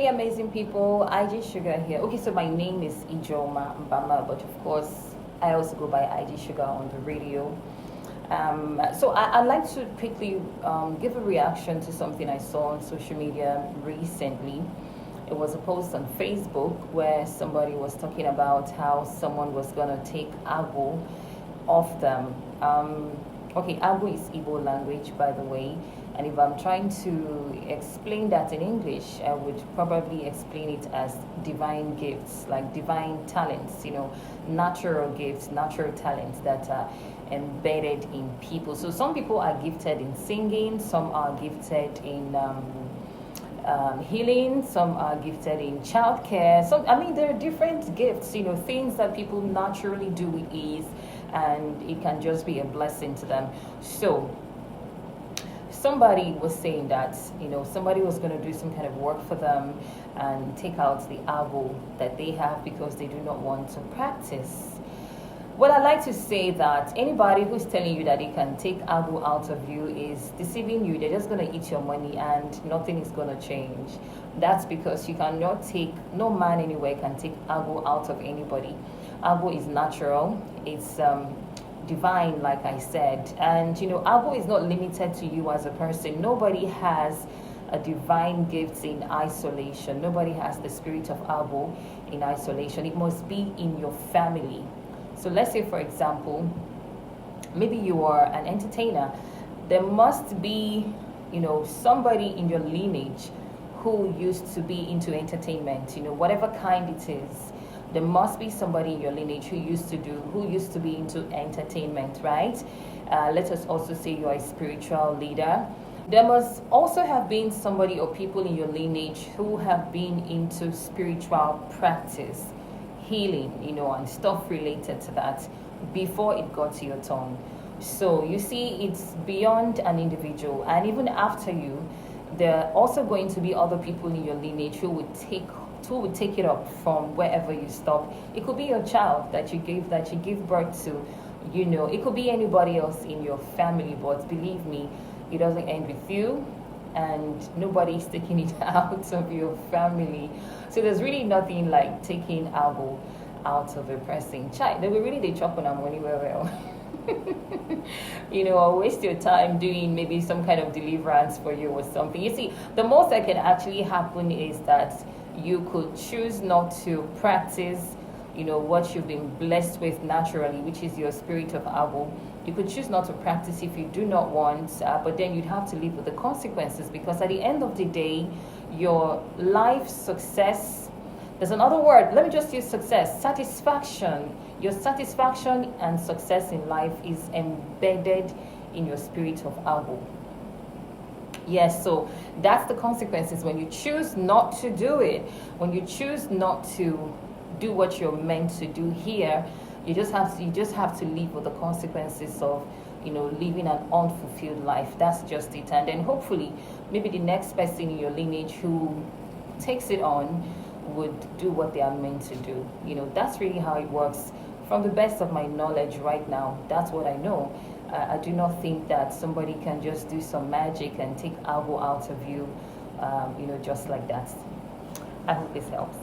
Hey, amazing people. IG Sugar here. Okay, so my name is Ijoma Mbama, but of course, I also go by IG Sugar on the radio. I'd like to quickly give a reaction to something I saw on social media recently. It was a post on Facebook where somebody was talking about how someone was going to take Agwu off them. Okay, Agwu is Igbo language, by the way. And if I'm trying to explain that in English, I would probably explain it as divine gifts, like divine talents, natural gifts, natural talents that are embedded in people. So some people are gifted in singing, some are gifted in healing, some are gifted in childcare. So, I mean, there are different gifts, things that people naturally do with ease, and it can just be a blessing to them. So, somebody was saying that somebody was going to do some kind of work for them and take out the Agwu that they have because they do not want to practice. Well, I like to say that anybody who's telling you that they can take Agwu out of you is deceiving you. They're just going to eat your money and nothing is going to change. That's because you cannot take, no man anywhere can take Agwu out of anybody. Agwu is natural. It's divine, like I said, and Agwu is not limited to you as a person. Nobody has a divine gift in isolation. Nobody has the spirit of Agwu in isolation. It must be in your family. So let's say, for example, maybe you are an entertainer. There must be somebody in your lineage who used to be into entertainment, whatever kind it is. There must be somebody in your lineage who used to be into entertainment, right? Let us also say you are a spiritual leader. There must also have been somebody or people in your lineage who have been into spiritual practice, healing, and stuff related to that before it got to your turn. So you see, it's beyond an individual, and even after you, there are also going to be other people in your lineage who would take it up from wherever you stop. It could be your child that you give birth to, it could be anybody else in your family, but believe me, it doesn't end with you, and nobody's taking it out of your family. So there's really nothing like taking Agwu out of a person. Child, they chop on our money well. Or waste your time doing maybe some kind of deliverance for you or something. You see, the most that can actually happen is that you could choose not to practice, what you've been blessed with naturally, which is your spirit of Agwu. You could choose not to practice if you do not want, but then you'd have to live with the consequences, because at the end of the day, your life success, there's another word, let me just use success, satisfaction. Your satisfaction and success in life is embedded in your spirit of Agwu. Yes, so that's the consequences when you choose not to do it. When you choose not to do what you're meant to do here, you just have to live with the consequences of living an unfulfilled life. That's just it. And then hopefully maybe the next person in your lineage who takes it on would do what they are meant to do. That's really how it works. From the best of my knowledge right now, that's what I know. I do not think that somebody can just do some magic and take Agwu out of you, just like that. I hope this helps.